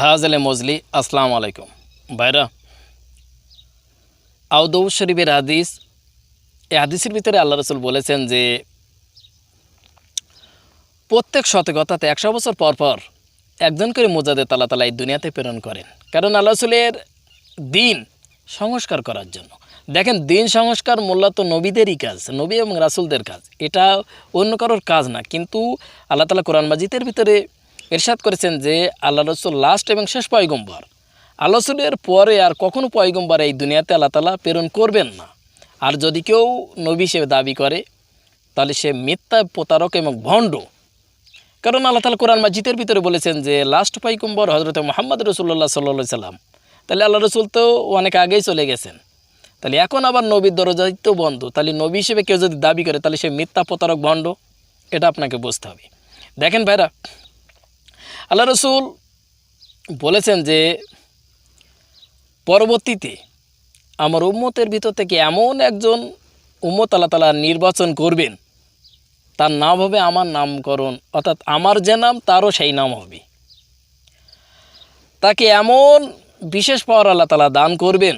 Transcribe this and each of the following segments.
হাজলে মজলি আসসালামু আলাইকুম ভাইরা। আউদৌ শরীফের হাদিস, এই হাদিসের ভিতরে আল্লাহ রসুল বলেছেন যে প্রত্যেক শতকতাতে 100 বছর পর পর একজন করে মুজাদ্দেদ আল্লাহ তাআলা এই দুনিয়াতে প্রেরণ করেন, কারণ আল্লাহ রসুলের দিন সংস্কার করার জন্য। দেখেন, দিন সংস্কার মূলত নবীদেরই কাজ, নবী এবং রাসুলদের কাজ, এটা অন্য কারোর কাজ না। কিন্তু আল্লাহ তাআলা কোরআন মাজিদের ভিতরে ইরশাদ করেছেন যে আল্লাহ রসুল লাস্ট এবং শেষ পয়গম্বর। আল্লাহ রসুলের পরে আর কখনো পয়গম্বর এই দুনিয়াতে আল্লাহ তাআলা প্রেরণ করবেন না। আর যদি কেউ নবী হিসেবে দাবি করে তাহলে সে মিথ্যা, প্রতারক এবং ভণ্ড। কারণ আল্লাহ তাআলা কোরআন মাজিদের ভিতরে বলেছেন যে লাস্ট পয়গম্বর হযরত মুহাম্মদ রাসূলুল্লাহ সাল্লাল্লাহু আলাইহি সাল্লাম। তাহলে আল্লাহ রসুল তো অনেক আগেই চলে গেছেন, তাহলে এখন আবার নবীর দরজাই তো বন্ধ। তাহলে নবী হিসেবে কেউ যদি দাবি করে তাহলে সে মিথ্যা, প্রতারক, ভণ্ড, এটা আপনাকে বুঝতে হবে। দেখেন ভাইরা, আল্লাহ রসুল বলেছেন যে পরবর্তীতে আমার উম্মতের ভিতর থেকে এমন একজন উম্মত আল্লাহ তাআলা নির্বাচন করবেন, তার নাম হবে আমার নামকরণ, অর্থাৎ আমার যে নাম তারও সেই নাম হবে। তাকে এমন বিশেষ পাওয়ার আল্লাহ তাআলা দান করবেন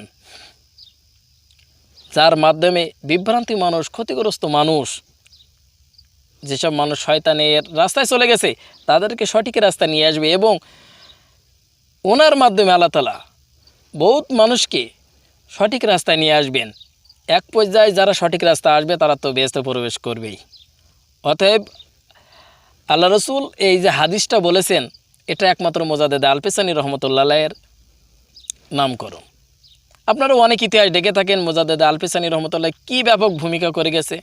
যার মাধ্যমে বিভ্রান্তি মানুষ, ক্ষতিগ্রস্ত মানুষ, যেসব মানুষ শয়তানের রাস্তায় চলে গেছে তাদেরকে সঠিক রাস্তায় নিয়ে আসবে, এবং ওনার মাধ্যমে আল্লাহ তাআলা বহুত মানুষকে সঠিক রাস্তায় নিয়ে আসবেন। এক পর্যায়ে যারা সঠিক রাস্তায় আসবে তারা তো বেহেশতে প্রবেশ করবেই। অতএব আল্লাহ রসুল এই যে হাদিসটা বলেছেন, এটা একমাত্র মুজাদ্দেদ আল-পেসানি রহমতুল্লাহ আলাইহির নামকরণ। আপনারা অনেক ইতিহাস দেখে থাকেন মুজাদ্দেদ আল-পেসানি রহমতুল্লাহ কী ব্যাপক ভূমিকা করে গেছে,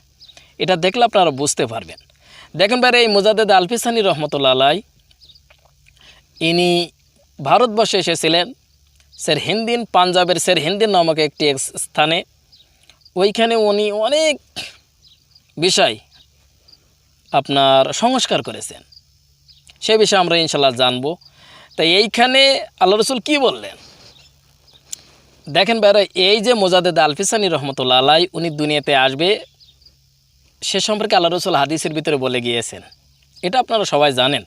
এটা দেখলে আপনারা বুঝতে পারবেন। দেখেন ভাই, এই মুজাদ্দেদ আল-পেসানি রহমতুল্লাহ আলাইহি ইনি ভারতবর্ষে এসেছিলেন সেরহিন্দিন, পাঞ্জাবের সেরহিন্দিন নামক একটি স্থানে। ওইখানে উনি অনেক বিষয় আপনার সংস্কার করেছেন, সে বিষয়ে আমরা ইনশাল্লাহ জানবো। তাই এইখানে আল্লাহ রসুল কী বললেন দেখেন ভাইরা, এই যে মুজাদ্দেদ আল-পেসানি রহমতুল্লাহ আলাইহি উনি দুনিয়াতে আসবে সে সম্পর্কে আল্লাহ রসুল হাদিসের ভিতরে বলে গিয়েছেন, এটা আপনারা সবাই জানেন।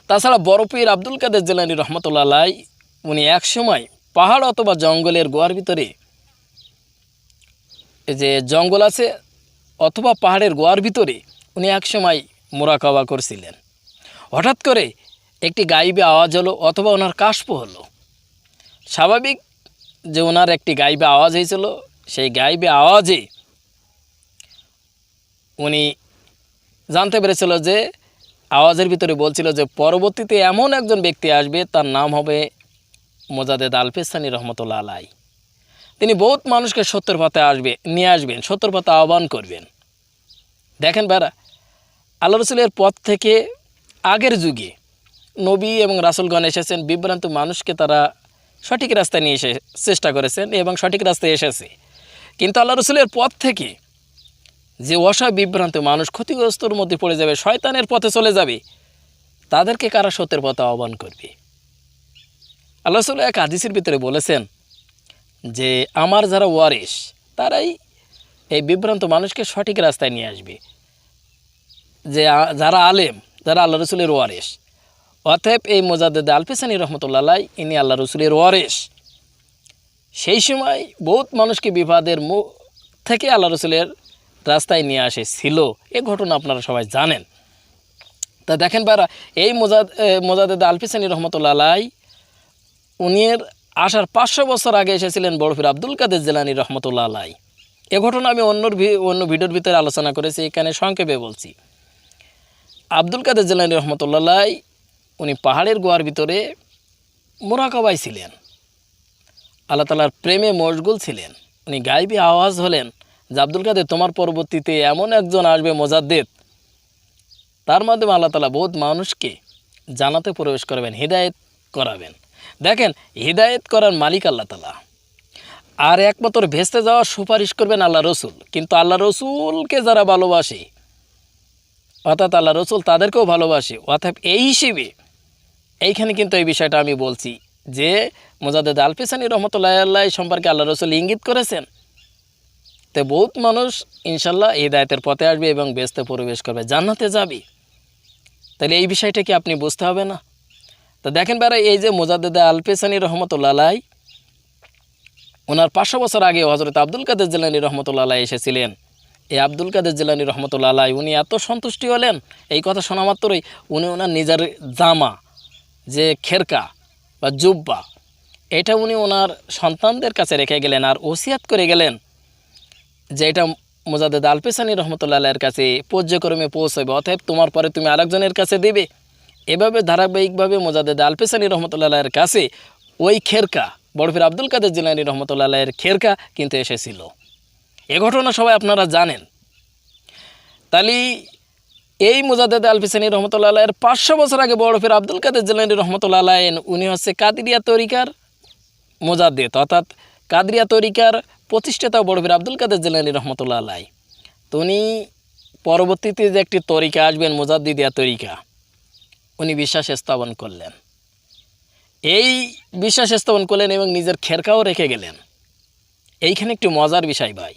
তাছাড়া বড় পীর আব্দুল কাদের জিলানী রহমতুল্লাহ আলাইহি উনি একসময় পাহাড় অথবা জঙ্গলের গোয়ার ভিতরে, এই যে জঙ্গল আছে অথবা পাহাড়ের গোয়ার ভিতরে উনি একসময় মুরাকাবা করছিলেন। হঠাৎ করে একটি গাইবে আওয়াজ হলো অথবা ওনার কাশফ হলো। স্বাভাবিক যে ওনার একটি গাইবে আওয়াজ হয়েছিল, সেই গাইবে আওয়াজে উনি জানতে পেরেছিল যে আওয়াজের ভিতরে বলছিল যে পরবর্তীতে এমন একজন ব্যক্তি আসবে, তার নাম হবে মুজাদ্দেদ আল-পেসানি রহমতুল্লাহ আলাইহি। তিনি বহুত মানুষকে সত্যের পথে নিয়ে আসবেন, সত্যের পথে আহ্বান করবেন। দেখেন ভাইরা, আল্লাহ রসুলের পথ থেকে আগের যুগে নবী এবং রাসূলগণ এসেছেন, বিভ্রান্ত মানুষকে তারা সঠিক রাস্তায় নিয়ে চেষ্টা করেছেন এবং সঠিক রাস্তায় এসেছে। কিন্তু আল্লাহ রসুলের পথ থেকে যে অসহায় বিভ্রান্ত মানুষ ক্ষতিগ্রস্তর মধ্যে পড়ে যাবে, শয়তানের পথে চলে যাবে, তাদেরকে কারা সত্যের পথে আহ্বান করবে? আল্লাহ রসুল এক হাদিসের ভিতরে বলেছেন যে আমার যারা ওয়ারিস তারাই এই বিভ্রান্ত মানুষকে সঠিক রাস্তায় নিয়ে আসবে, যে যারা আলেম, যারা আল্লাহ রসুলের ওয়ারিস। অতএব এই মুজাদ্দেদ আল-পেসানি রহমতুল্লাহ আলাইহি ইনি আল্লাহ রসুলের ওয়ারিস। সেই সময় বহুত মানুষকে বিপদের মুখ থেকে আল্লাহ রসুলের রাস্তায় নিয়ে আসেছিল, এ ঘটনা আপনারা সবাই জানেন। তা দেখেন ভাইরা, এই মুজাদ্দেদ আল-পেসানি রহমতুল্লাহ আলাইহি উনির আসার 500 বছর আগে এসেছিলেন বড় পীর আব্দুল কাদের জিলানী রহমতুল্লাহ আলাইহি। এ ঘটনা আমি অন্য ভিডিওর ভিতরে আলোচনা করেছি, এখানে সংক্ষেপে বলছি। আব্দুল কাদের জিলানী রহমতুল্লাহ আলাইহি উনি পাহাড়ের গুহার ভিতরে মুরাকাবায় ছিলেন, আল্লাহ তাআলার প্রেমে মশগুল ছিলেন। উনি গাইবী আওয়াজ হলেন যে আব্দুল কাদের, তোমার পরবর্তীতে এমন একজন আসবে মুজাদ্দেদ, তার মাধ্যমে আল্লাহ তাআলা বহুত মানুষকে জান্নাতে প্রবেশ করবেন, হিদায়েত করাবেন। দেখেন, হিদায়েত করার মালিক আল্লাহ তাআলা, আর একমাত্র ভেস্তে যাওয়ার সুপারিশ করবেন আল্লাহ রসুল। কিন্তু আল্লাহ রসুলকে যারা ভালোবাসে, অর্থাৎ আল্লাহ রসুল তাদেরকেও ভালোবাসে। অর্থাৎ এই হিসেবে এইখানে কিন্তু এই বিষয়টা আমি বলছি যে মুজাদ্দেদ আল-পেসানি রহমতুল্লাহ আলাইহি সম্পর্কে আল্লাহ রসুল ইঙ্গিত করেছেন। তো বহুত মানুষ ইনশাল্লাহ হিদায়েতের পথে আসবে এবং বেহেশতে প্রবেশ করবে, জান্নাতে যাবে। তাহলে এই বিষয়টা কি আপনি বুঝতে হবে না? তো দেখেন ভাইরা, এই যে মোজাদ্দেদ আল পেসানি রহমতুল্লাহ আলাই, ওনার 500 বছর আগে হজরত আব্দুল কাদের জিলানী রহমতুল্লাহ আলাই এসেছিলেন। এই আব্দুল কাদের জিলানী রহমতুল্লাহ আলাই উনি এত সন্তুষ্টি হলেন এই কথা শোনা মাত্রই, উনি ওনার নিজের জামা যে খেরকা বা জুব্বা, এটা উনি ওনার সন্তানদের কাছে রেখে গেলেন আর ওসিয়াত করে গেলেন যে এটা মোজাদ্দেদ আল পেসানি রহমতুল্লাহ আলাইয়ের কাছে পর্যায়ক্রমে পৌঁছবে, অতএব তোমার পরে তুমি আরেকজনের কাছে দেবে। এভাবে ধারাবাহিকভাবে মোজাদ্দেদ আল পেসানি রহমতুল্লাহ আলাইয়ের কাছে ওই খেরকা, বড় পীর আব্দুল কাদের জিলানী রহমতুল্লাহ আলাইয়ের খেরকা কিন্তু এসেছিল। এ ঘটনা সবাই আপনারা জানেন। তাহলে এই মোজাদ্দেদ আল পেসানি রহমতুল্লাহ আলাইয়ের 500 বছর আগে বড় পীর আব্দুল কাদের জিলানী রহমতুল্লাহ আলাই উনি হচ্ছে কাদিরিয়া তরিকার মোজাদ্দেদ, অর্থাৎ কাদিরিয়া তরিকার প্রতিষ্ঠাতা বড় পীর আব্দুল কাদের জিলানী রহমতুল্লাহ আলাই। তো উনি পরবর্তীতে যে একটি তরিকা আসবেন মোজাদ্দিদিয়া তরিকা, উনি বিশ্বাস স্থাপন করলেন। এই বিশ্বাস স্থাপন করলেন এবং নিজের খেরকাও রেখে গেলেন। এইখানে একটু মজার বিষয় ভাই,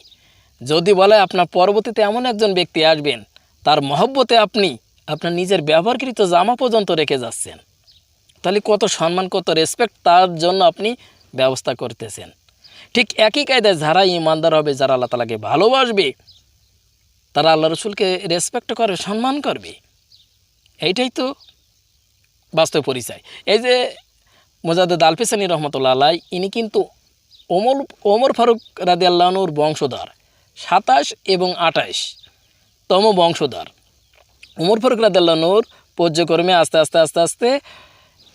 যদি বলে আপনার পরবর্তীতে এমন একজন ব্যক্তি আসবেন তার মহব্বতে আপনি আপনার নিজের ব্যবহারকৃত জামা পর্যন্ত রেখে যাচ্ছেন, তাহলে কত সম্মান, কত রেসপেক্ট তার জন্য আপনি ব্যবস্থা করতেছেন। ঠিক একই কায়দায় যারা ইমানদার হবে, যারা আল্লাহ তাআলাকে ভালোবাসবে, তারা আল্লাহ রসুলকে রেসপেক্ট করবে, সম্মান করবে। এইটাই তো বাস্তব পরিচয়। এই যে মোজাদ্দেদ আল পেসানি রহমতুল্লাহ আলাই, ইনি কিন্তু ওমর ফারুক রাদিয়াল্লাহু আনহুর বংশধর, 27 এবং 28তম বংশধর। ওমর ফারুক রাদিয়াল্লাহু আনহুর পর্যায়ক্রমে আস্তে আস্তে আস্তে আস্তে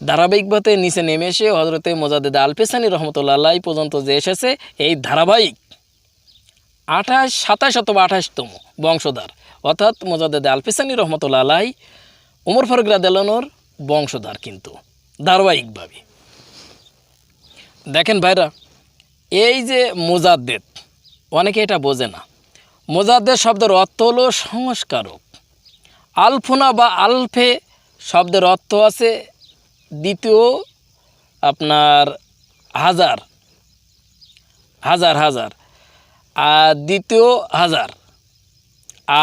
ধারাবাহিকভাবে নিচে নেমে এসে হজরতে মোজাদ্দেদ আল পেসানি রহমতুল্লাহ আলাই পর্যন্ত যে এসেছে, এই ধারাবাহিক 27 অথবা 28তম বংশধর, অর্থাৎ মোজাদ্দেদ আল পেসানি রহমতুল্লাহ আলাই ওমর ফারুক রাদিয়াল্লাহু আনহুর বংশধর কিন্তু ধারাবাহিকভাবে। দেখেন ভাইরা, এই যে মোজাদ্দেদ, অনেকে এটা বোঝে না। মোজাদ্দেদ শব্দের অর্থ হলো সংস্কারক। আলফুনা বা আলফে শব্দের অর্থ আছে দ্বিতীয় আপনার হাজার, আর দ্বিতীয় হাজার,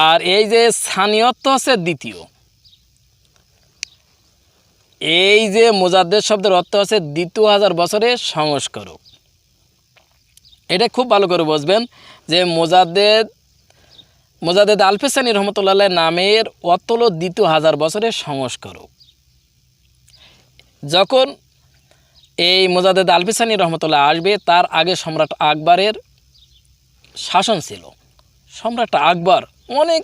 আর এই যে স্থানীয়ত্ব আছে দ্বিতীয়। এই যে মোজাদ্দেদ শব্দের অর্থ আছে দ্বিতীয় 1000 বছরের সংস্কারক। এটা খুব ভালো করে বুঝবেন যে মোজাদ্দেদ আল পেসানি রহমতুল্লাহ আলাই নামের অর্থ হলো দ্বিতীয় 1000 বছরের সংস্কারক। যখন এই মোজাদ্দেদ আল পেসানি রহমতুল্লাহ আসবে, তার আগে সম্রাট আকবরের শাসন ছিল। সম্রাট আকবর অনেক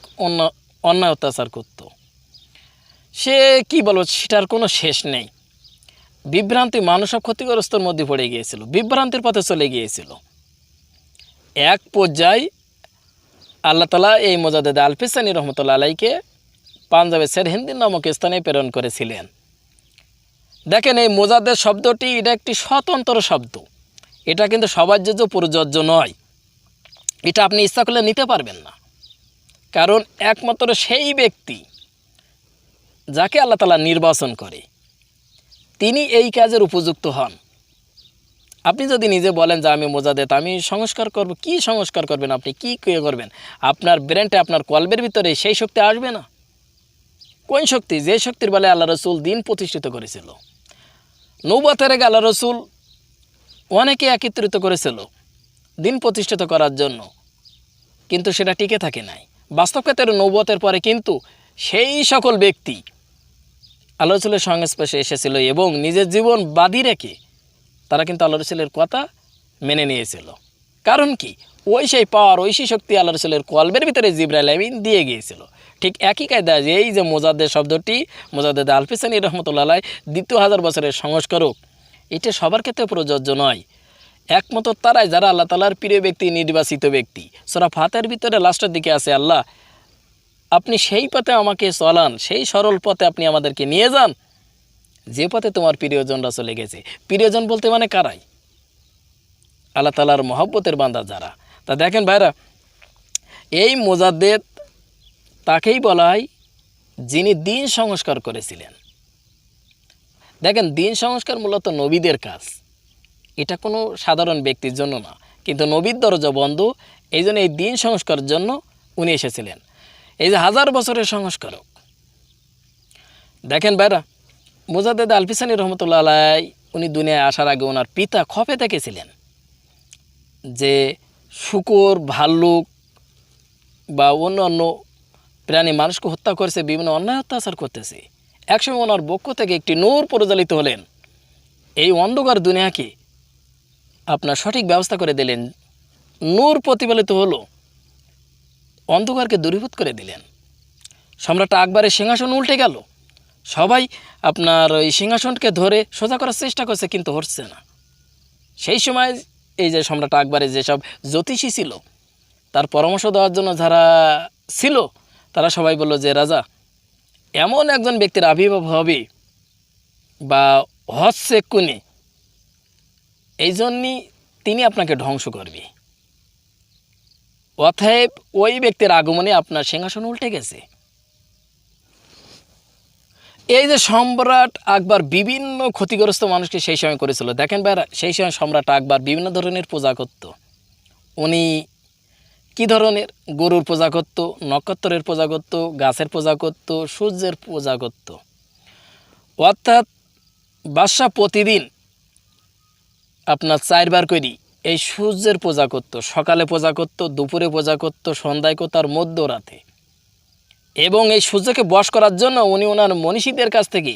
অন্যায় অত্যাচার করত। সে কি বলবো, সেটার কোনো শেষ নেই। বিভ্রান্তি, মানুষ সব ক্ষতিগ্রস্তর মধ্যে পড়ে গিয়েছিল, বিভ্রান্তির পথে চলে গিয়েছিল। এক পর্যায়ে আল্লাহ তাআলা এই মোজাদ্দেদ আল পেসানি রহমতুল্লাহ আলাইকে পাঞ্জাবের সেরহিন্দি নামক স্থানে প্রেরণ করেছিলেন। দেখেন, এই মোজাদ্দেদ শব্দটি এটা একটি স্বতন্ত্র শব্দ, এটা কিন্তু সবার জন্য প্রযোজ্য নয়। এটা আপনি ইচ্ছা করলে নিতে পারবেন না, কারণ একমাত্র সেই ব্যক্তি যাকে আল্লাহ তাআলা নির্বাচন করে তিনি এই কাজের উপযুক্ত হন। আপনি যদি নিজে বলেন যে আমি মোজাদ্দেদ, আমি সংস্কার করব, কি সংস্কার করবেন আপনি, কি করবেন? আপনার ব্রেনটা, আপনার কলবের ভিতরে সেই শক্তি আসবে না। কোন শক্তি? যে শক্তির বলে আল্লাহ রসুল দিন প্রতিষ্ঠিত করেছিল। নবুয়তের আগে আল্লাহ রসুল অনেকে একত্রিত করেছিল দিন প্রতিষ্ঠিত করার জন্য, কিন্তু সেটা টিকে থাকে নাই। বাস্তব ক্ষেত্রে নবুয়তের পরে কিন্তু সেই সকল ব্যক্তি আল্লাহ রসুলের সংস্পর্শে এসেছিল এবং নিজের জীবন বাজি রেখে তারা কিন্তু আল্লাহ রসুলের কথা মেনে নিয়েছিল। কারণ কি? ওই সেই পাওয়ার, ওই সেই শক্তি আল্লাহ রসুলের কলবের ভিতরে জিবরাইল আমিন দিয়ে গিয়েছিল। ঠিক একই কায়দায় এই যে মোজাদ্দেদ শব্দটি, মোজাদ্দেদ আল পেসানি রহমতুল্লাহ আলাই দ্বিতীয় 1000 বছরের সংস্কারক, এটা সবার ক্ষেত্রে প্রযোজ্য নয়। একমাত্র তারাই যারা আল্লাহ তাআলার প্রিয় ব্যক্তি, নির্বাচিত ব্যক্তি। সূরা ফাতিহার ভিতরে লাস্টের দিকে আছে, আল্লাহ আপনি সেই পথে আমাকে চলান, সেই সরল পথে আপনি আমাদেরকে নিয়ে যান যে পথে তোমার প্রিয়জনরা চলে গেছে। প্রিয়জন বলতে মানে কারাই? আল্লাহ তাআলার মহব্বতের বান্দা যারা। তা দেখেন ভাইরা, এই মোজাদ্দেদ তাকেই বলা হয় যিনি দিন সংস্কার করেছিলেন। দেখেন, দিন সংস্কার মূলত নবীদের কাজ, এটা কোনো সাধারণ ব্যক্তির জন্য না, কিন্তু নবীর দরজা বন্ধ, এই জন্য এই দিন সংস্কারের জন্য উনি এসেছিলেন। এই যে 1000 বছরের সংস্কারক। দেখেন ভাইরা, মোজাদ্দেদ আলফিসানি রহমতুল্লাহ আলাই উনি দুনিয়ায় আসার আগে ওনার পিতা খপে দেখেছিলেন যে শূকর, ভাল্লুক বা অন্য অন্য প্রাণী মানুষকে হত্যা করেছে, বিভিন্ন অন্যায় অত্যাচার করতেছে। একসময় ওনার বক্ষ থেকে একটি নূর পরিচালিত হলেন, এই অন্ধকার দুনিয়াকে আপনার সঠিক ব্যবস্থা করে দিলেন। নূর প্রতিফলিত হলো, অন্ধকারকে দূরীভূত করে দিলেন। সম্রাট আকবরের সিংহাসন উল্টে গেল। সবাই আপনার ওই সিংহাসনকে ধরে সোজা করার চেষ্টা করছে, কিন্তু হচ্ছে না। সেই সময় এই যে সম্রাট আকবরের যেসব জ্যোতিষী ছিল, তার পরামর্শ দেওয়ার জন্য যারা ছিল, তারা সবাই বলল যে রাজা, এমন একজন ব্যক্তির আবির্ভাব হবে বা হচ্ছে এক্ষুনি, এই জন্যই তিনি আপনাকে ধ্বংস করবে। অতএব ওই ব্যক্তির আগমনে আপনার সিংহাসন উল্টে গেছে। এই যে সম্রাট আকবর বিভিন্ন ক্ষতিগ্রস্ত মানুষকে সেই সময় করেছিল, দেখেন ভাইরা, সেই সময় সম্রাট আকবর বিভিন্ন ধরনের পূজা করত। উনি কী ধরনের? গরুর পূজা করত, নক্ষত্রের পূজা করত, গাছের পূজা করত, সূর্যের পূজা করত। অর্থাৎ বাদশাহ প্রতিদিন আপনার 4 বার করি এই সূর্যের পূজা করত। সকালে পূজা করত, দুপুরে পূজা করত, সন্ধ্যায় করত, আর মধ্যরাতে। এবং এই সূর্যকে বশ করার জন্য উনি ওনার মনীষীদের কাছ থেকে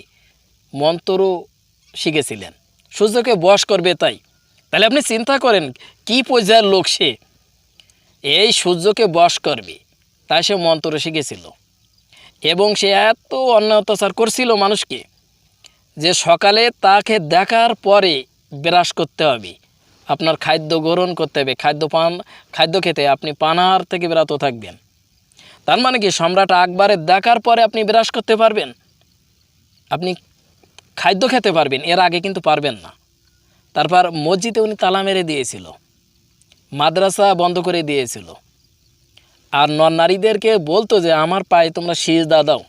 মন্ত্রও শিখেছিলেন, সূর্যকে বশ করবে। তাহলে আপনি চিন্তা করেন কি পর্যায়ের লোক সে, এই সূর্যকে বশ করবে, তাই সে মন্ত্র শিখেছিল। এবং সে এত অন্যায় অত্যাচার করছিল মানুষকে যে সকালে তাকে দেখার পরে ব্রাশ করতে হবে, আপনার খাদ্য গ্রহণ করতে হবে, খাদ্য খেতে আপনি পানাহার থেকে বিরত থাকবেন। তার মানে কি, সম্রাট আকবরের দেখার পরে আপনি ব্রাশ করতে পারবেন, আপনি খাদ্য খেতে পারবেন, এর আগে কিন্তু পারবেন না। তারপর মসজিদে উনি তালা মেরে দিয়েছিল, মাদ্রাসা বন্ধ করে দিয়েছিল, আর নারীদেরকে বলতো যে আমার পায়ে তোমরা সিজদা দাও,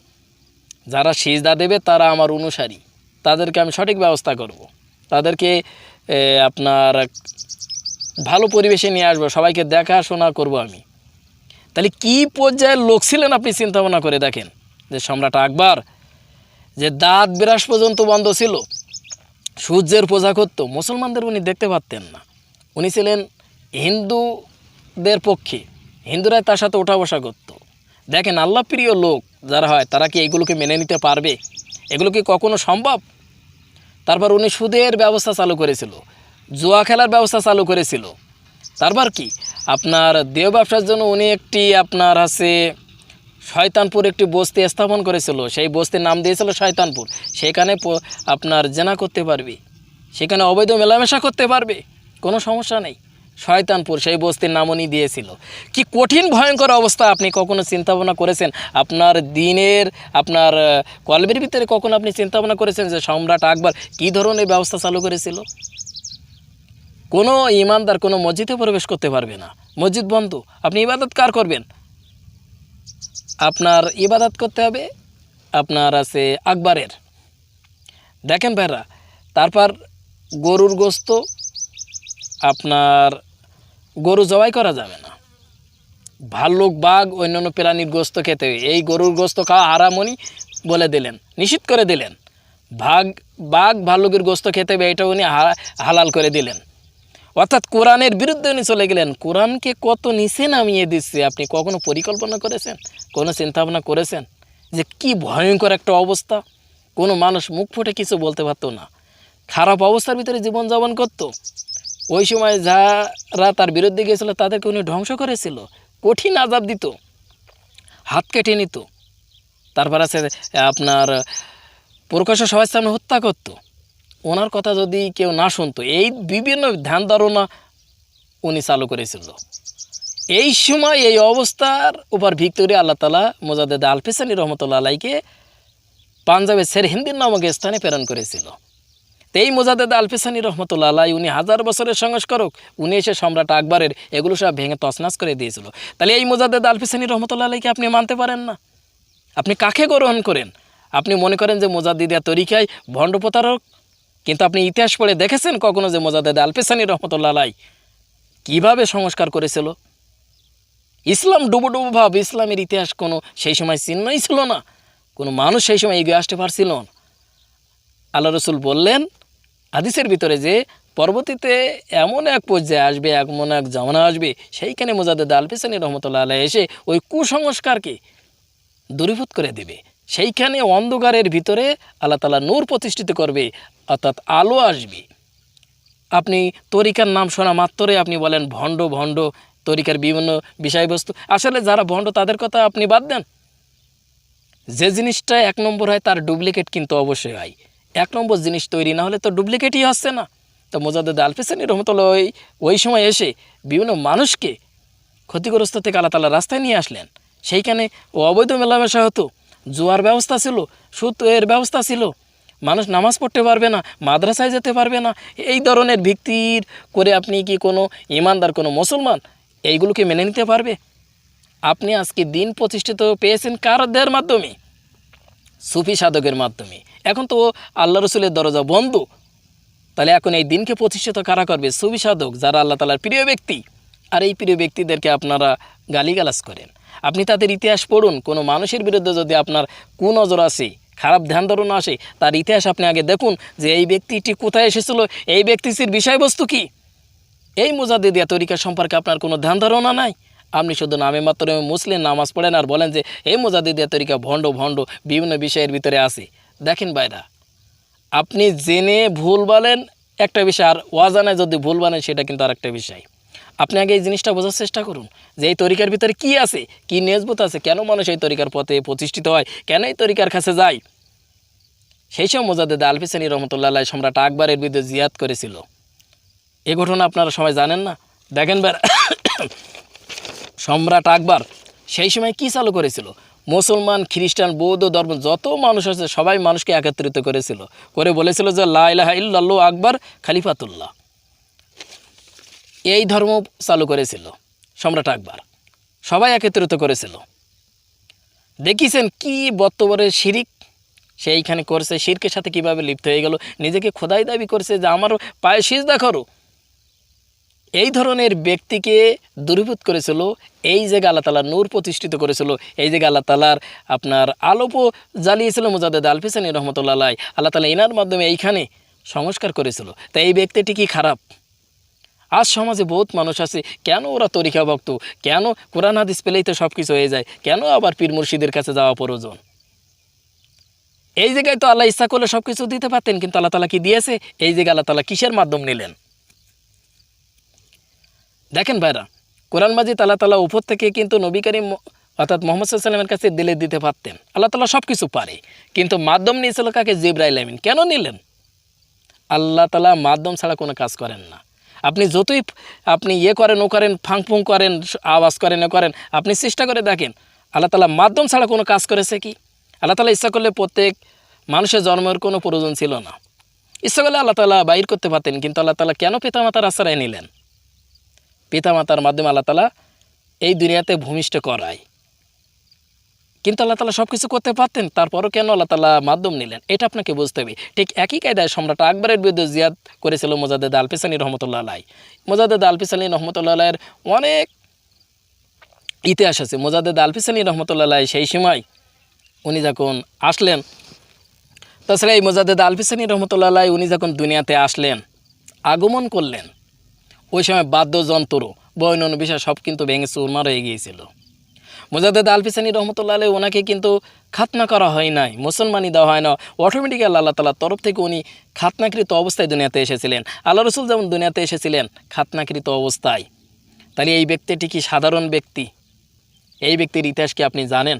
যারা সিজদা দেবে তারা আমার অনুসারী, তাদেরকে আমি সঠিক ব্যবস্থা করব, তাদেরকে আপনার ভালো পরিবেশে নিয়ে আসবো, সবাইকে দেখাশোনা করব আমি। তাহলে কী পর্যায়ের লোক ছিলেন আপনি চিন্তা ভাবনা করে দেখেন। যে সম্রাট আকবর যে দাঁত বিরাস পর্যন্ত বন্ধ ছিল, সূর্যের পূজা করত, মুসলমানদের উনি দেখতে পারতেন না। উনি ছিলেন হিন্দুদের পক্ষে, হিন্দুরাই তার সাথে ওঠা বসা করত। দেখেন, আল্লাহ প্রিয় লোক যারা হয় তারা কি এগুলোকে মেনে নিতে পারবে? এগুলো কি কখনো সম্ভব? তারপর উনি সুদের ব্যবস্থা চালু করেছিল, জুয়া খেলার ব্যবস্থা চালু করেছিল। তারপর কি আপনার দেহ ব্যবসার জন্য উনি একটি আপনার আছে শয়তানপুর একটি বস্তি স্থাপন করেছিল, সেই বস্তির নাম দিয়েছিল শয়তানপুর। সেখানে আপনার জেনা করতে পারবে, সেখানে অবৈধ মেলামেশা করতে পারবে, কোনো সমস্যা নেই। শয়তানপুর সেই বস্তির নাম উনি দিয়েছিল। কি কঠিন ভয়ঙ্কর অবস্থা, আপনি কখনো চিন্তা ভাবনা করেছেন? আপনার দিনের আপনার কলবের ভিতরে কখনো আপনি চিন্তা ভাবনা করেছেন যে সম্রাট আকবর কী ধরনের ব্যবস্থা চালু করেছিল? কোনো ইমানদার কোনো মসজিদে প্রবেশ করতে পারবে না, মসজিদ বন্ধ। আপনি ইবাদত কার করবেন? আপনার ইবাদত করতে হবে আপনার আছে আকবরের। দেখেন ভাইরা, তারপর গরুর গোস্ত, আপনার গরু জবাই করা যাবে না, ভাল্লুক, বাঘ, অন্যান্য প্রাণীর গোস্ত খেতে হবে। এই গরুর গোস্ত খাওয়া হারামনি বলে দিলেন, নিষিদ্ধ করে দিলেন। বাঘ ভাল্লুকের গোস্ত খেতে হবে, এটা উনি হালাল করে দিলেন। অর্থাৎ কোরআনের বিরুদ্ধে উনি চলে গেলেন। কোরআনকে কত নিচে নামিয়ে দিচ্ছে, আপনি কখনো পরিকল্পনা করেছেন? কোনো চিন্তাভাবনা করেছেন যে কি ভয়ঙ্কর একটা অবস্থা? কোনো মানুষ মুখ ফুটে কিছু বলতে পারতো না, খারাপ অবস্থার ভিতরে জীবনযাপন করত। ওই সময় যারা তার বিরুদ্ধে গিয়েছিল তাদেরকে উনি ধ্বংস করেছিল, কঠিন আযাব দিত, হাত কেটে নিত। তারপর আছে আপনার প্রকাশ্য সবার সামনে হত্যা করত। ওনার কথা যদি কেউ না শুনতো, এই বিভিন্ন ধ্যান ধারণা উনি চালু করেছিল। এই সময় এই অবস্থার উপর ভিত্তি করে আল্লাহ তাআলা মোজাদ্দেদ আলফিসানি রহমতুল্লাহ আলাইকে পাঞ্জাবের সেরহিন্দির নামক স্থানে প্রেরণ করেছিল। তো এই মোজাদ্দেদ আলফিসানি রহমতুল্লাহ আলাই উনি 1000 বছরের সংস্কারক, উনি এসে সম্রাট আকবরের এগুলো সব ভেঙে তছনছ করে দিয়েছিল। তাহলে এই মোজাদ্দেদ আলফিসানি রহমতুল্লাহ আলাইকে আপনি মানতে পারেন না? আপনি কাকে গ্রহণ করেন? আপনি মনে করেন যে মোজাদ্দিদিয়া তরিকায় ভণ্ড প্রতারক, কিন্তু আপনি ইতিহাস পড়ে দেখেছেন কখনো যে মোজাদ্দেদ আলফিসানি রহমতুল্লাহ আলাই কীভাবে সংস্কার করেছিল? ইসলাম ডুবো ভাব, ইসলামের ইতিহাস কোনো সেই সময় চিহ্নই ছিল না, কোনো মানুষ সেই সময় এগিয়ে আসতে পারছিল না। আল্লাহ রসুল বললেন হাদিসের ভিতরে যে পরবর্তীতে এমন এক পর্যায়ে আসবে, এমন এক জামানা আসবে, সেইখানে মুজাদ্দেদ আল-ফিসানি রহমতুল্লাহ আলাইহি এসে ওই কুসংস্কারকে দূরীভূত করে দেবে। সেইখানে অন্ধকারের ভিতরে আল্লাহ তাআলা নূর প্রতিষ্ঠিত করবে, অর্থাৎ আলো আসবে। আপনি তরিকার নাম শোনা মাত্রই আপনি বলেন ভণ্ড ভণ্ড, তরিকার বিভিন্ন বিষয়বস্তু। আসলে যারা ভণ্ড তাদের কথা আপনি বাদ দেন। যে জিনিসটা এক নম্বর হয় তার ডুপ্লিকেট কিন্তু অবশ্যই হয়। এক নম্বর জিনিস তৈরি না হলে তো ডুপ্লিকেটই হচ্ছে না। তো মুজাদ্দেদ আল-ফিসানি রহমতুল্লাহ ওই সময় এসে বিভিন্ন মানুষকে ক্ষতিগ্রস্ত থেকে আল্লাহ তাআলা রাস্তায় নিয়ে আসলেন। সেইখানে অবৈধ মেলামেশা হতো, জুয়ার ব্যবস্থা ছিল, সুদের ব্যবস্থা ছিল, মানুষ নামাজ পড়তে পারবে না, মাদ্রাসায় যেতে পারবে না। এই ধরনের ভিত্তির করে আপনি কি কোনো ইমানদার, কোনো মুসলমান এইগুলোকে মেনে নিতে পারবে? আপনি আজকে দিন প্রতিষ্ঠিত পেয়েছেন কারদের মাধ্যমে? সুফি সাধকের মাধ্যমে। এখন তো আল্লাহ রসুলের দরজা বন্ধ, তাহলে এখন এই দিনকে প্রতিষ্ঠিত কারা করবে? সুফি সাধক, যারা আল্লাহ তাআলার প্রিয় ব্যক্তি। আর এই প্রিয় ব্যক্তিদেরকে আপনারা গালিগালাজ করেন। আপনি তাদের ইতিহাস পড়ুন। কোনো মানুষের বিরুদ্ধে যদি আপনার কুনজর আসে, খারাপ ধ্যান ধারণা আসে, তার ইতিহাস আপনি আগে দেখুন যে এই ব্যক্তিটি কোথায় এসেছিল, এই ব্যক্তির বিষয়বস্তু কী। এই মুজাদ্দিদিয়া তরিকা সম্পর্কে আপনার কোনো ধ্যান ধারণা নাই। আপনি শুধু নামে মাত্র মুসলিম নামাজ পড়েন আর বলেন যে এই মুজাদ্দিদিয়া তরিকা ভণ্ড ভণ্ড বিভিন্ন বিষয়ের ভিতরে আছে। দেখেন ভাইরা, আপনি জেনে ভুল বলেন একটা বিষয়, আর ওয়াজানায় যদি ভুল বলেন সেটা কিন্তু আর একটা বিষয়। আপনি আগে এই জিনিসটা বোঝার চেষ্টা করুন যে এই তরিকার ভিতরে কি আছে, কি নেজবত আছে, কেন মানুষ এই তরিকার পথে প্রতিষ্ঠিত হয়, কেন এই তরিকার কাছে যায়। সেই সময় মুজাদ্দেদ আল-ফিসানি রহমতুল্লাহ আলাইহি সম্রাট আকবরের বিরুদ্ধে জিহাদ করেছিল। এই ঘটনা আপনারা সবাই জানেন না? দেখেন ভাই, সম্রাট আকবর সেই সময় কি চালু করেছিল? মুসলমান, খ্রিস্টান, বৌদ্ধ ধর্ম যত মানুষ আছে সবাই মানুষকে একত্রিত করেছিল, করে বলেছিল যে লা ইলাহা ইল্লাল্লাহু আকবর খলিফাতুল্লাহ। এই ধর্ম চালু করেছিল সম্রাট আকবর, সবাই একত্রিত করেছিল। দেখিছেন কি বর্তমানে শিরিক সেইখানে করছে, শিরকের সাথে কিভাবে লিপ্ত হয়ে গেল, নিজেকে খোদাই দাবি করছে যে আমার পায়ে সিজদা করো। এই ধরনের ব্যক্তিকে দূরীভূত করেছিল। এই জায়গায় আল্লাহ তাআলা নূর প্রতিষ্ঠিত করেছিল, এই জায়গায় আল্লাহ তাআলার আপনার আলোপও জ্বালিয়েছিল মুজাদ্দেদ আল-ফিসানি রহমতুল্লাহ আলাইহি। আল্লাহ তাআলা এনার মাধ্যমে এইখানে সংস্কার করেছিল। তাই এই ব্যক্তিটি কি খারাপ? আজ সমাজে বহুত মানুষ আছে, কেন ওরা তরিকা ভক্ত, কেন কোরআন হাদিস পেলেই তো সব কিছু হয়ে যায়, কেন আবার পীর মুর্শিদের কাছে যাওয়া প্রয়োজন? এই জায়গায় তো আল্লাহ ইচ্ছা করলে সব কিছু দিতে পারতেন, কিন্তু আল্লাহ তাআলা কি দিয়েছে? এই জায়গায় আল্লাহ তাআলা কিসের মাধ্যম নিলেন? দেখেন ভাইরা, কোরআন মাজিদ আল্লাহ তাআলা উপর থেকে কিন্তু নবী করিম অর্থাৎ মুহাম্মদ সাল্লাল্লাহু আলাইহি ওয়াসাল্লামের কাছে দিলে দিতে পারতেন। আল্লাহ তাআলা সব কিছু পারে, কিন্তু মাধ্যম নিয়েছিল কাকে? জিবরাইল আমিন। কেন নিলেন? আল্লাহ তাআলা মাধ্যম ছাড়া কোনো কাজ করেন না। আপনি যতই আপনি করেন, ও করেন, ফাংফুং করেন, আওয়াজ করেন, ও করেন, আপনি চেষ্টা করে দেখেন আল্লাহ তাআলা মাধ্যম ছাড়া কোনো কাজ করেছে কি? আল্লাহ তাআলা ইচ্ছা করলে প্রত্যেক মানুষের জন্মের কোনো প্রয়োজন ছিল না। ইচ্ছা করলে আল্লাহ তাআলা বাইর করতে পারতেন, কিন্তু আল্লাহ তাআলা কেন পিতামাতার আশ্রয় নিলেন? পিতামাতার মাধ্যমে আল্লাহ তাআলা এই দুনিয়াতে ভূমিষ্ঠ করায়, কিন্তু আল্লাহ তাআলা সব কিছু করতে পারতেন, তারপরও কেন আল্লাহ তাআলা মাধ্যম নিলেন? এটা আপনাকে বুঝতে হবে। ঠিক একই কায়দায় সম্রাট আকবরের বিরুদ্ধে জিহাদ করেছিল মুজাদ্দেদ আল-ফিসানি রহমতুল্লাহ আলাইহি। মুজাদ্দেদ আল-ফিসানি রহমতুল্লাহ আলাইহির অনেক ইতিহাস আছে। মুজাদ্দেদ আল-ফিসানি রহমতুল্লাহ আলাইহি সেই সময় উনি যখন আসলেন, তাছাড়া এই মুজাদ্দেদ আল-ফিসানি রহমতুল্লাহ আলাইহি উনি যখন দুনিয়াতে আসলেন, আগমন করলেন, ওই সময় বাদ্যযন্ত্র, বয়ন বিষয় সব কিন্তু ভেঙে চুরমার হয়ে গিয়েছিল। মুজাদ্দেদ আল-ফিসানি রহমতুল্লাহ আলাইহি ওনাকে কিন্তু খাতনা করা হয় নাই, মুসলমানি দেওয়া হয় না, অটোমেটিক্যালি আল্লাহ তাআলার তরফ থেকে উনি খাতনাকৃত অবস্থায় দুনিয়াতে এসেছিলেন। আল্লাহ রসুল যেমন দুনিয়াতে এসেছিলেন খাতনাকৃত অবস্থায়। তাহলে এই ব্যক্তিটি কি সাধারণ ব্যক্তি? এই ব্যক্তির ইতিহাস কি আপনি জানেন?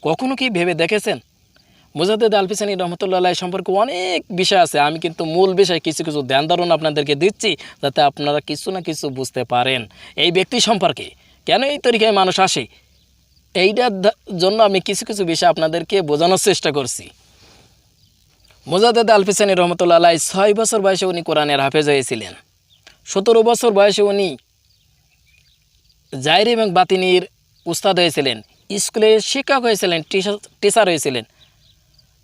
কখনো কি ভেবে দেখেছেন? মুজাদ্দেদ আল-ফিসানি রহমতুল্লাহ আলাইহি সম্পর্কে অনেক বিষয় আছে। আমি কিন্তু মূল বিষয় কিছু কিছু ধ্যান ধারণা আপনাদেরকে দিচ্ছি, যাতে আপনারা কিছু না কিছু বুঝতে পারেন এই ব্যক্তি সম্পর্কে, কেন এই তরিকায় মানুষ আসে। এইটার জন্য আমি কিছু কিছু বিষয় আপনাদেরকে বোঝানোর চেষ্টা করছি। মুজাদ্দেদ আল-ফিসানি রহমতুল্লাহ আলাইহি 6 বছর বয়সে উনি কোরআনের হাফেজ হয়েছিলেন। 17 বছর বয়সে উনি জাহির এবং বাতিনির উস্তাদ হয়েছিলেন, স্কুলের শিক্ষক হয়েছিলেন, টিচার হয়েছিলেন।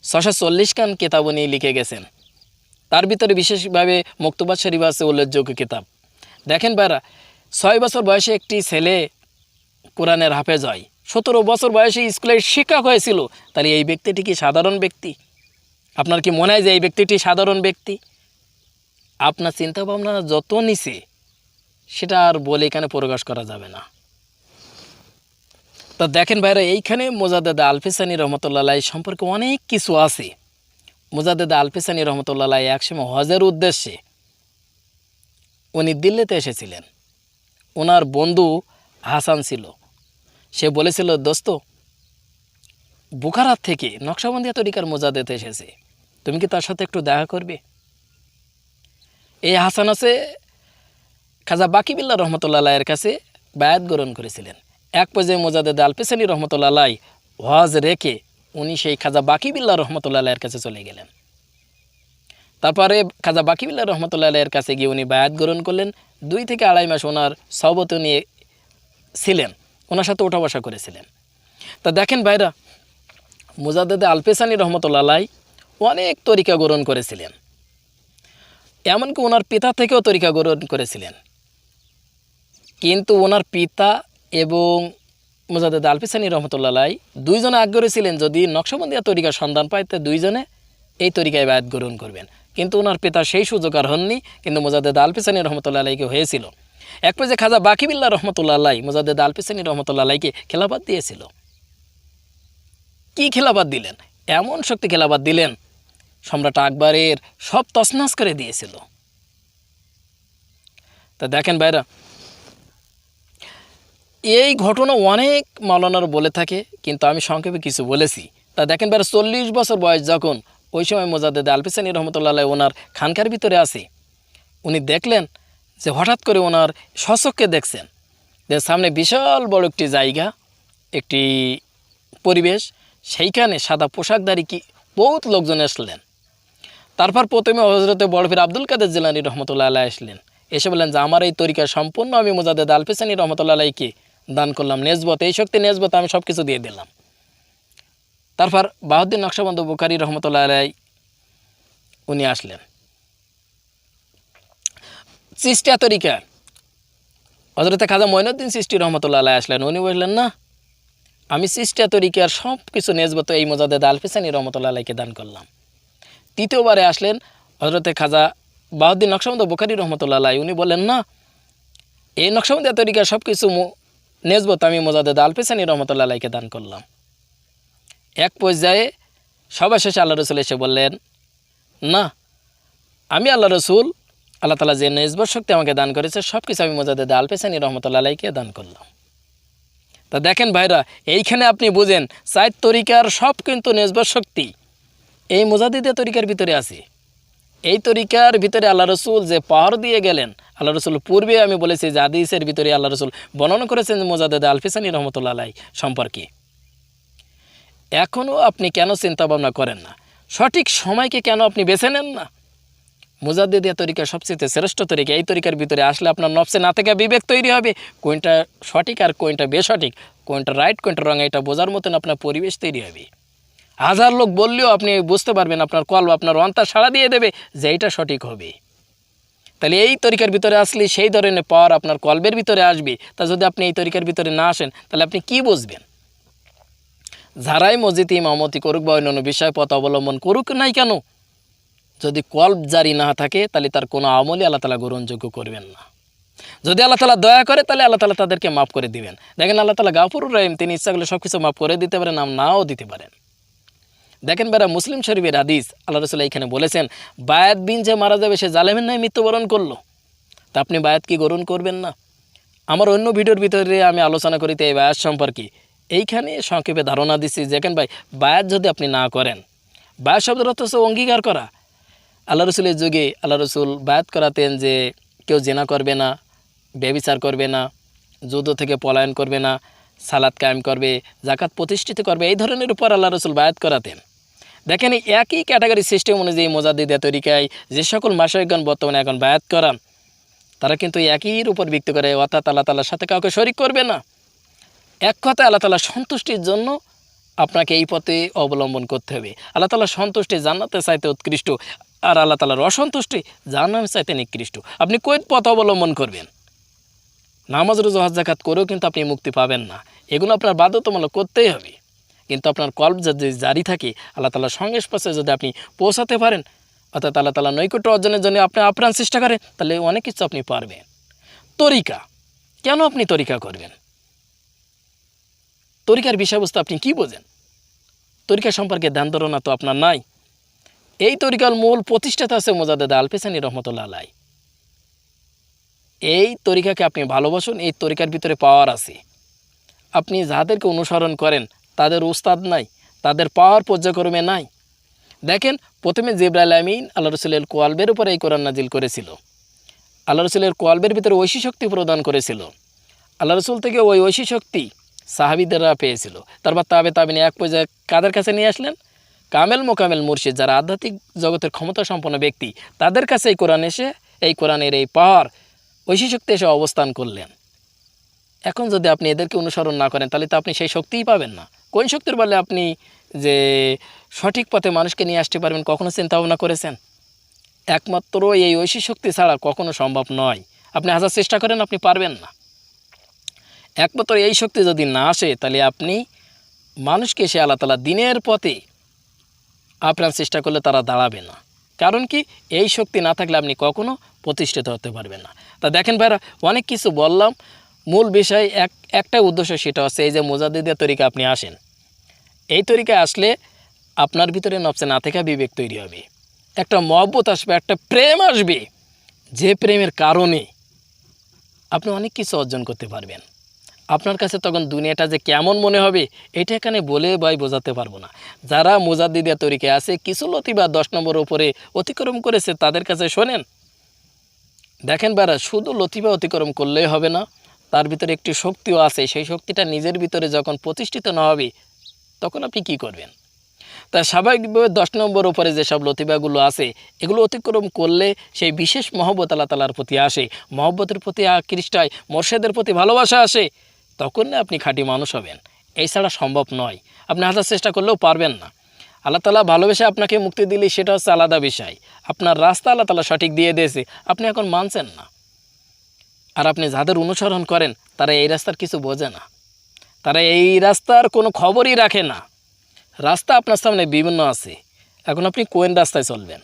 640 খান কিতাব উনি লিখে গেছেন। তার ভিতরে বিশেষভাবে মকতুবাত শরীফ আছে উল্লেখযোগ্য কিতাব। দেখেন ভাইরা, 6 বছর বয়সে একটি ছেলে কোরআনের হাফেজ হয়, 17 বছর বয়সে স্কুলের শিক্ষক হয়েছিল। তাহলে এই ব্যক্তিটি কি সাধারণ ব্যক্তি? আপনার কি মনে হয় যে এই ব্যক্তিটি সাধারণ ব্যক্তি? আপনার চিন্তাভাবনা যত নিচে সেটা আর বলে এখানে প্রকাশ করা যাবে না। তা দেখেন ভাইরা, এইখানে মোজাদ্দেদ আলফেসানি রহমতুল্লাহ আলাইহি সম্পর্কে অনেক কিছু আছে। মোজাদ্দেদ আলফেসানি রহমতুল্লাহ আলাইহি একসময় হজের উদ্দেশ্যে উনি দিল্লিতে এসেছিলেন। ওনার বন্ধু হাসান ছিল, সে বলেছিল, দোস্ত, বুখারাত থেকে নকশবন্দিয়া তরিকার মোজাদ্দেদ এসেছে, তুমি কি তার সাথে একটু দেখা করবে? এই হাসান আছে খাজা বাকিবিল্লাহ রহমতুল্লাহ আলাইয়ের কাছে বায়াত গ্রহণ করেছিলেন। এক পর্যায়ে মোজাদ্দেদ আলফেসানি রহমতুল্লাহ আলাইহি হজ রেখে উনি সেই খাজা বাকিবিল্লাহ রহমতুল্লাহ আলাইয়ের কাছে চলে গেলেন। তারপরে খাজা বাকিবিল্লাহ রহমতুল্লাহ আলাইয়ের কাছে গিয়ে উনি বায়াত গ্রহণ করলেন। 2 থেকে 2.5 মাস ওনার সহবত নিয়ে ছিলেন, ওনার সাথে ওঠা বসা করেছিলেন। তা দেখেন ভাইরা, মোজাদ্দেদ আলফেসানি রহমতুল্লাহ আলাইহি অনেক তরিকা গ্রহণ করেছিলেন, এমনকি ওনার পিতা থেকেও তরিকা গ্রহণ করেছিলেন। কিন্তু ওনার পিতা এবং মোজাদ্দেদ আলফেসানি রহমতুল্লাহ আলাইহি দুইজনে আগ্রহী ছিলেন, যদি নকশবন্দিয়া তরিকার সন্ধান পাইতে দুইজনে এই তরিকায় বায়াত গ্রহণ করবেন। কিন্তু ওনার পিতা সেই সুযোগ আর হননি, কিন্তু মোজাদ্দেদ আলফেসানি রহমতুল্লাহ আলাইহিকে হয়েছিল। এক পর্যায়ে খাজা বাকিবিল্লাহ রহমতুল্লাহ আলাইহি মোজাদ্দেদ আলফেসানি রহমতুল্লাহ আলাইহিকে খেলাফত দিয়েছিল। কি খেলাফত দিলেন? এমন শক্তি খেলাফত দিলেন, সম্রাট আকবরের সব তছনছ করে দিয়েছিল। তা দেখেন ভাইরা, এই ঘটনা অনেক মাওলানার বলে থাকে, কিন্তু আমি সংক্ষেপে কিছু বলেছি। তা দেখেন ভাইরা, 40 বছর বয়স যখন, ওই সময় মোজাদ্দেদ আলফেসানি রহমতুল্লাহ আলাইহি ওনার খানকার ভিতরে আছে, উনি দেখলেন যে হঠাৎ করে ওনার স্বচক্ষে দেখছেন যে সামনে বিশাল বড় একটি জায়গা, একটি পরিবেশ, সেইখানে সাদা পোশাকধারী কি বহুত লোকজন আসলেন। তারপর প্রথমে হযরতে বড় পীর আব্দুল কাদের জিলানী রহমতুল্লাহ আলাইহি আসলেন, এসে বললেন যে আমার এই তরিকা সম্পূর্ণ আমি মোজাদ্দেদ আলফেসানি রহমতুল্লাহ আলাইহিকে দান করলাম, নেসবত, এই শক্তি নেসবত আমি সব কিছু দিয়ে দিলাম। তারপর বাহাউদ্দিন নকশবন্দ বুখারী রহমতুল্লাহ আলাইহি উনি আসলেন। চিশতিয়া তরিকা হযরতে খাজা মঈনুদ্দিন চিশতি রহমতুল্লাহ আলাইহি আসলেন। উনি বললেন, না, আমি চিশতিয়া তরিকার সব কিছু নেসবত এই মোজাদ্দেদ আলফেসানি রহমতুল্লাহ আলাইহিকে দান করলাম। তৃতীয়বারে আসলেন হযরতে খাজা বাহাউদ্দিন নকশবন্দ বুখারী রহমতুল্লাহ আলাইহি, উনি বললেন, না, এই নকশবন্দিয়া তরিকার সব কিছু নেসবত আমি মোজাদ্দেদ আলফেসানি রহমতুল্লাহ আলাইহিকে দান করলাম। এক পর্যায়ে সবার শেষে আল্লাহ রসুল এসে বললেন, না, আমি আল্লাহ রসুল, আল্লাহ তাআলা যে নেসবত শক্তি আমাকে দান করেছে সব কিছু আমি মোজাদ্দেদ আলফেসানি রহমতুল্লাহ আলাইহিকে দান করলাম। তা দেখেন ভাইরা, এইখানে আপনি বুঝেন 4 তরিকার সব কিন্তু নেসবত শক্তি এই মোজাদ্দেদিয়া তরিকার ভিতরে আছে। এই তরিকার ভিতরে আল্লাহ রসুল যে পাওয়ার দিয়ে গেলেন, আল্লাহ রসুল পূর্বে আমি বলেছি যে হাদিসের ভিতরে আল্লাহ রসুল বর্ণনা করেছেন মোজাদ্দেদ আলফেসানি রহমতুল্লাহ আলাইহি সম্পর্কে। এখনও আপনি কেন চিন্তা ভাবনা করেন না? সঠিক সময়কে কেন আপনি বেছে নেন না? মোজাদ্দেদিয়া তরিকা সবচেয়ে শ্রেষ্ঠ তরিকা। এই তরিকার ভিতরে আসলে আপনার নফসে না থেকে বিবেক তৈরি হবে, কোনটা সঠিক আর কোনটা বেসঠিক, কোনটা রাইট কোনটা রং, এটা বোঝার মতন আপনার পরিবেশ তৈরি হবে। 1000 লোক বললেও আপনি বুঝতে পারবেন, আপনার কলব, আপনার অন্তর সাড়া দিয়ে দেবে যে এইটা সঠিক হবে। তাহলে এই তরিকার ভিতরে আসলে সেই ধরনের পাওয়ার আপনার কলবের ভিতরে আসবে। তা যদি আপনি এই তরিকার ভিতরে না আসেন, তাহলে আপনি কি বুঝবেন? যারাই মসজিদে ইমামতি করুক বা অন্যান্য বিষয় পথ অবলম্বন করুক নাই কেন, যদি কলব জারি না থাকে তাহলে তার কোনো আমলই আল্লাহ তাআলা গ্রহণযোগ্য করবেন না। যদি আল্লাহ তাআলা দয়া করে তাহলে আল্লাহ তাআলা তাদেরকে মাফ করে দিবেন। দেখেন, আল্লাহ তাআলা গাফুরুর রহিম, তিনি ইচ্ছা করলে সব কিছু মাফ করে দিতে পারেন, নাও দিতে পারেন। দেখেন বেরা, মুসলিম শরীফের হাদিস, আল্লাহ রাসূল এইখানে বলেছেন, বায়াত বিন যে মারা যাবে সে জালেমের ন্যায় মৃত্যুবরণ করলো। তা আপনি বায়াত কি গ্রহণ করবেন না? আমার অন্য ভিডিওর ভিতরে আমি আলোচনা করিতে এই বায়াত সম্পর্কে এইখানে সংক্ষেপে ধারণা দিচ্ছি। দেখেন ভাই, বায়াত যদি আপনি না করেন, বায়াত শব্দের অর্থ হচ্ছে অঙ্গীকার করা। আল্লাহ রসুলের যুগে আল্লাহ রসুল বায়াত করাতেন যে কেউ জিনা করবে না, ব্যভিচার করবে না, যুদ্ধ থেকে পলায়ন করবে না, সালাত কায়েম করবে, যাকাত প্রতিষ্ঠিত করবে, এই ধরনের উপর আল্লাহ রসুল বায়াত করাতেন। দেখেন, একই ক্যাটাগরি সিস্টেম অনুযায়ী মোজাদ্দেদিয়া তরিকায় যে সকল মাশায়েখগণ বর্তমানে এখন বায়াত করান, তারা কিন্তু একইর উপর ভিত্তি করে, অর্থাৎ আল্লাহ তাআলার সাথে কাউকে শরীক করবে না। এক কথায় আল্লাহ তাআলার সন্তুষ্টির জন্য আপনাকে এই পথে অবলম্বন করতে হবে। আল্লাহ তাআলার সন্তুষ্টি জান্নাতের চাইতে উৎকৃষ্ট, আর আল্লাহ তাআলার অসন্তুষ্টি জাহান্নামের চাইতে নিকৃষ্ট। আপনি কোন পথ অবলম্বন করবেন? নামাজ, রোজা, হজ, যাকাত করেও কিন্তু আপনি মুক্তি পাবেন না। এগুলো আপনার বাধ্যতামূলক করতেই হবে। কিন্তু আপনার কল্প যদি জারি থাকে, আল্লাহ তাআলার সংস্পর্শে যদি আপনি পৌঁছাতে পারেন, অর্থাৎ আল্লাহ তাআলার নৈকট্য অর্জনের জন্য আপনি আপ্রাণ চেষ্টা করেন, তাহলে অনেক কিছু আপনি পারবেন। তরিকা, কেন আপনি তরিকা করবেন? তরিকার বিষয়বস্তু আপনি কি বোঝেন? তরিকা সম্পর্কে ধ্যান ধারণা তো আপনার নাই। এই তরিকার মূল প্রতিষ্ঠাতা আছে মোজাদ্দেদ আল পেছানী রহমতুল্লাহ আলাইহি। এই তরিকাকে আপনি ভালোবাসুন, এই তরিকার ভিতরে পাওয়ার আছে। আপনি যাদেরকে অনুসরণ করেন তাদের উস্তাদ নাই, তাদের পাওয়ার পর্যায়ক্রমে নাই। দেখেন, প্রথমে জিবরাইল আমিন আল্লাহ রসুলের কোয়ালবের উপরে এই কোরআন নাজিল করেছিল। আল্লাহ রসুলের কোয়ালবের ভিতরে ঐশী শক্তি প্রদান করেছিল। আল্লাহ রসুল থেকে ওই ঐশী শক্তি সাহাবীদেররা পেয়েছিল। তারপর তাবে এক পর্যায়ে কাদের কাছে নিয়ে আসলেন? কামেল মোকামেল মুর্শিদ, যারা আধ্যাত্মিক জগতের ক্ষমতা সম্পন্ন ব্যক্তি, তাদের কাছে এই কোরআন এসে, এই কোরআনের এই পাওয়ার ঐশী শক্তি এসে অবস্থান করলেন। এখন যদি আপনি এদেরকে অনুসরণ না করেন, তাহলে তো আপনি সেই শক্তিই পাবেন না। কোন শক্তির বলে আপনি যে সঠিক পথে মানুষকে নিয়ে আসতে পারবেন, কখনো চিন্তা ভাবনা করেছেন? একমাত্র এই ঐশী শক্তি ছাড়া কখনো সম্ভব নয়। আপনি হাজার চেষ্টা করেন, আপনি পারবেন না। একমাত্র এই শক্তি যদি না আসে, তাহলে আপনি মানুষকে সে আল্লাহ তাআলা দিনের পথে আপনার চেষ্টা করলে তারা দাঁড়াবে না। কারণ কি, এই শক্তি না থাকলে আপনি কখনো প্রতিষ্ঠিত হতে পারবেন না। তা দেখেন ভাইরা, অনেক কিছু বললাম, মূল বিষয় একটা উদ্দেশ্য, সেটা হচ্ছে এই যে মুজাদ্দিদের তরিকা আপনি আসেন, এই তরিকায় আসলে আপনার ভিতরে নফসে না থেকে বিবেক তৈরি হবে, একটা মহব্বত আসবে, একটা প্রেম আসবে, যে প্রেমের কারণে আপনি অনেক কিছু অর্জন করতে পারবেন। আপনার কাছে তখন দুনিয়াটা যে কেমন মনে হবে, এটা এখানে বলে বোঝাতে পারবো না। যারা মুজাদ্দিদের তরিকায় আছে, কিছু লতিবা 10 নম্বর উপরে অতিক্রম করেছে, তাদের কাছে শোনেন। দেখেন বারা, শুধু লতিবা অতিক্রম করলেই হবে না, তার ভিতরে একটি শক্তিও আছে। সেই শক্তিটা নিজের ভিতরে যখন প্রতিষ্ঠিত না হবে, তখন আপনি কি করবেন? তাই স্বাভাবিকভাবে 10 নম্বর উপরে যেসব লতিবাগুলো আছে, এগুলো অতিক্রম করলে সেই বিশেষ মহব্বত আল্লাহ তাআলার প্রতি আসে, মহব্বতের প্রতি আকৃষ্ট হয়, মোর্শেদের প্রতি ভালোবাসা আসে, তখন না আপনি খাঁটি মানুষ হবেন। এই ছাড়া সম্ভব নয়। আপনি হাজার চেষ্টা করলেও পারবেন না। আল্লাহ তাআলা ভালোবেসে আপনাকে মুক্তি দিলে সেটা হচ্ছে আলাদা বিষয়। আপনার রাস্তা আল্লাহ তাআলা সঠিক দিয়ে দিয়েছে, আপনি এখন মানছেন না। আর আপনি যাদের অনুসরণ করেন, তারা এই রাস্তার কিছু বোঝে না, তারা এই রাস্তার কোনো খবরই রাখে না। রাস্তা আপনার সামনে বিভিন্ন আছে, এখন আপনি কোন রাস্তায় চলবেন?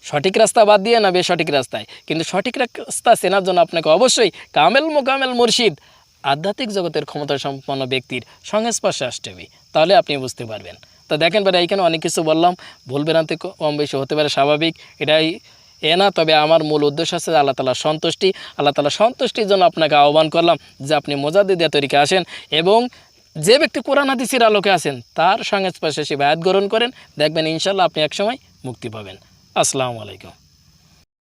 সঠিক রাস্তা বাদ দিয়ে না বেসঠিক রাস্তায়? কিন্তু সঠিক রাস্তা চেনার জন্য আপনাকে অবশ্যই কামেল মোকামেল মুর্শিদ, আধ্যাত্মিক জগতের ক্ষমতা সম্পন্ন ব্যক্তির সংস্পর্শে আসতে হবে, তাহলে আপনি বুঝতে পারবেন। তা দেখেন ভাই, এইখানে অনেক কিছু বললাম, ভুল ভ্রান্তি কম বেশি হতে পারে, স্বাভাবিক, এটাই না। তবে আমার মূল উদ্দেশ্য আছে আল্লাহ তাআলার সন্তুষ্টি। আল্লাহ তাআলার সন্তুষ্টির জন্য আপনাকে আহ্বান করলাম যে আপনি মুজাদ্দিদের তরিকা আসেন, এবং যে ব্যক্তি কোরআন হাদিসের আলোকে আছেন, তার সংস্পর্শে সে বায়াত গ্রহণ করেন। দেখবেন ইনশাআল্লাহ আপনি একসময় মুক্তি পাবেন। আসসালামু আলাইকুম।